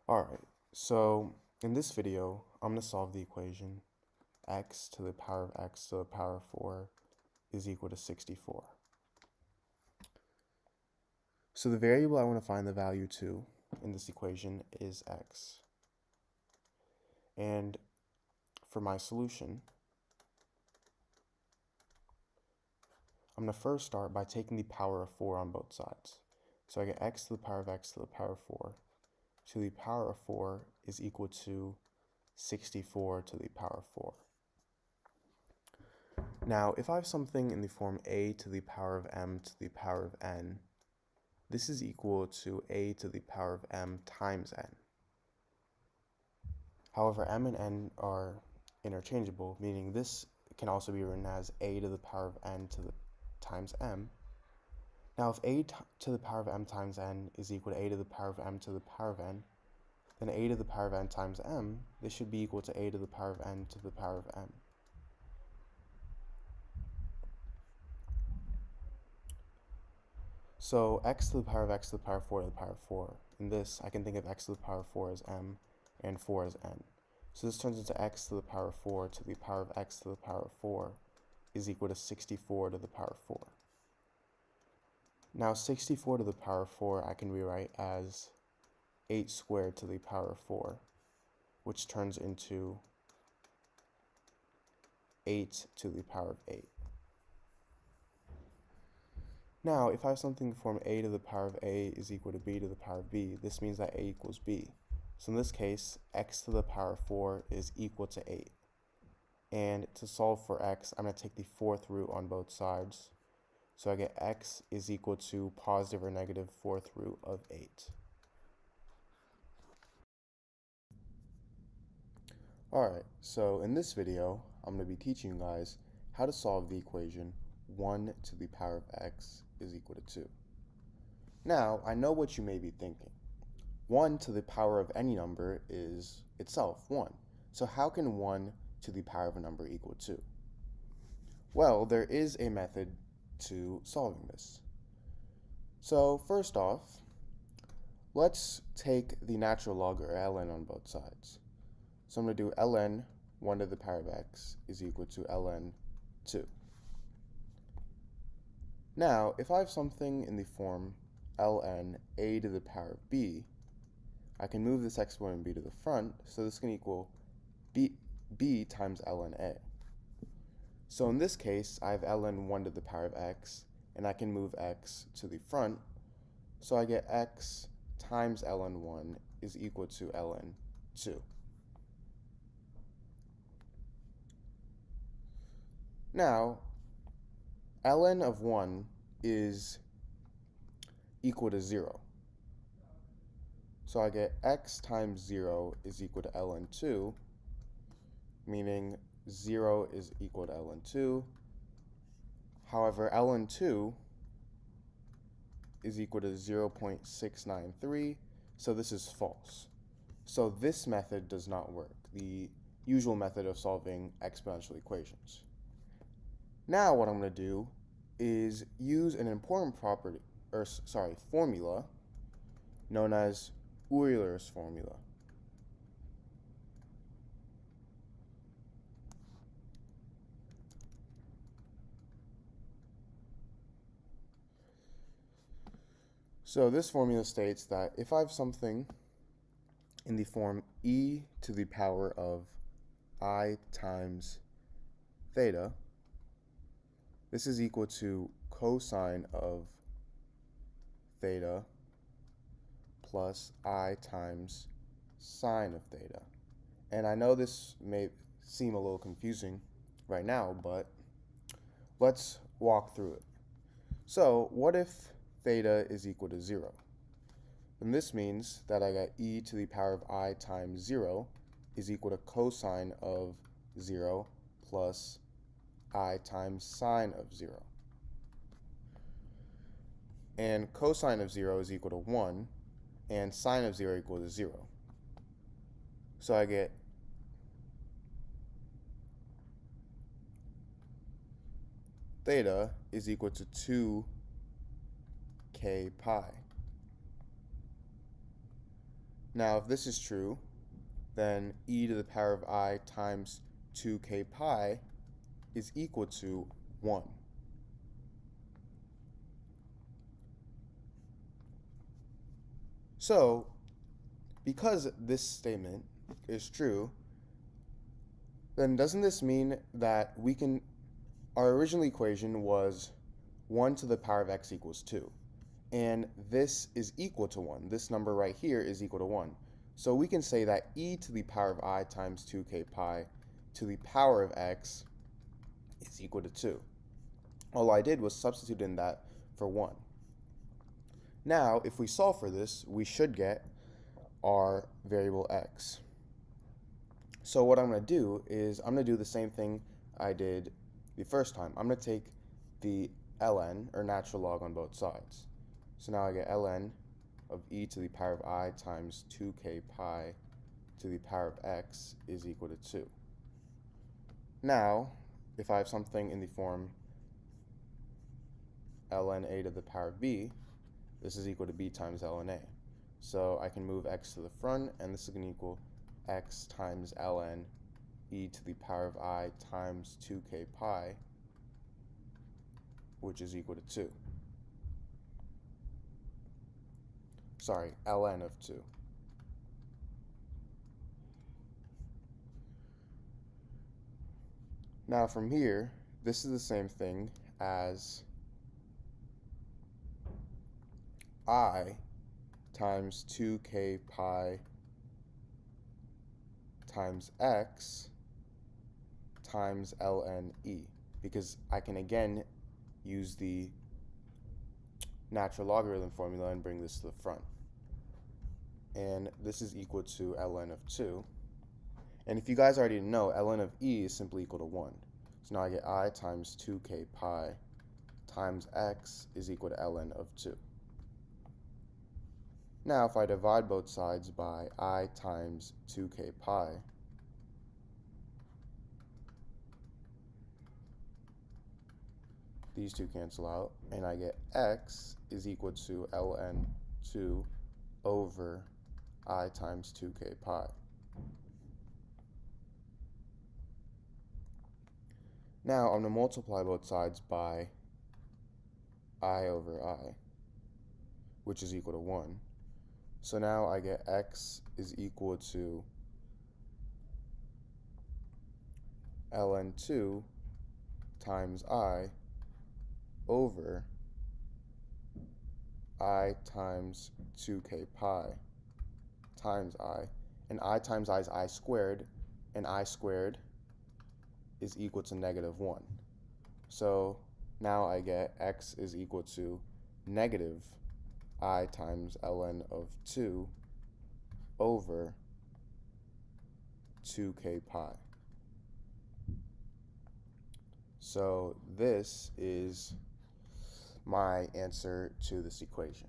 Alright, so in this video, I'm going to solve the equation x to the power of x to the power of 4 is equal to 64. So the variable I want to find the value to in this equation is x. And for my solution, I'm going to first start by taking the power of 4 on both sides. So I get x to the power of x to the power of 4 to the power of 4 is equal to 64 to the power of 4. Now, if I have something in the form a to the power of m to the power of n, this is equal to a to the power of m times n. However, m and n are interchangeable, meaning this can also be written as a to the power of n to the times m. Now, if a to the power of m times n is equal to a to the power of m to the power of n, then a to the power of n times m, this should be equal to a to the power of n to the power of m. So x to the power of x to the power of 4 to the power of 4. In this, I can think of x to the power of 4 as m and 4 as n. So this turns into x to the power of 4 to the power of x to the power of 4 is equal to 64 to the power of 4. Now 64 to the power of 4 I can rewrite as 8 squared to the power of 4, which turns into 8 to the power of 8. Now, if I have something in the form a to the power of a is equal to b to the power of b, this means that a equals b. So in this case, x to the power of 4 is equal to 8. And to solve for x, I'm going to take the fourth root on both sides. So I get x is equal to positive or negative fourth root of 8. Alright, so in this video, I'm going to be teaching you guys how to solve the equation 1 to the power of x is equal to 2. Now, I know what you may be thinking. 1 to the power of any number is itself 1. So how can 1 to the power of a number equal 2? Well, there is a method to solving this. So first off, let's take the natural log or ln on both sides. So I'm going to do ln 1 to the power of x is equal to ln 2. Now, if I have something in the form ln a to the power of b, I can move this exponent b to the front, so this can equal b times ln a. So in this case, I have ln 1 to the power of x, and I can move x to the front, so I get x times ln 1 is equal to ln 2. Now, ln of 1 is equal to 0. So I get x times 0 is equal to ln 2, meaning 0 is equal to ln 2. However, ln 2 is equal to 0.693, so this is false. So this method does not work, the usual method of solving exponential equations. Now what I'm going to do is use an important formula known as Euler's formula. So this formula states that if I have something in the form e to the power of I times theta, this is equal to cosine of theta plus I times sine of theta. And I know this may seem a little confusing right now, but let's walk through it. So what if theta is equal to 0? Then this means that I got e to the power of I times 0 is equal to cosine of 0 plus I times sine of 0. And cosine of 0 is equal to 1, and sine of 0 equal to 0. So I get theta is equal to 2k pi. Now, if this is true, then e to the power of I times 2k pi is equal to 1. So, because this statement is true, then doesn't this mean that our original equation was 1 to the power of x equals 2. And this is equal to 1. This number right here is equal to 1. So we can say that e to the power of I times 2k pi to the power of x is equal to 2. All I did was substitute in that for 1. Now, if we solve for this, we should get our variable x. So what I'm going to do is I'm going to do the same thing I did the first time. I'm going to take the ln, or natural log, on both sides. So now I get ln of e to the power of I times 2k pi to the power of x is equal to 2. Now, if I have something in the form ln a to the power of b, this is equal to b times ln a. So I can move x to the front, and this is going to equal x times ln e to the power of I times 2k pi, which is equal to 2. Sorry, ln of 2. Now from here, this is the same thing as I times 2k pi times x times ln e, because I can again use the natural logarithm formula and bring this to the front. And this is equal to ln of 2. And if you guys already know, ln of e is simply equal to 1. So now I get I times 2k pi times x is equal to ln of 2. Now if I divide both sides by I times 2k pi, these two cancel out, and I get x is equal to ln 2 over I times 2k pi. Now I'm going to multiply both sides by I over I, which is equal to 1. So now I get x is equal to ln 2 times I over I times 2k pi times I. And I times I is I squared, and I squared is equal to negative 1. So now I get x is equal to negative I times ln of 2 over 2k pi. So this is my answer to this equation.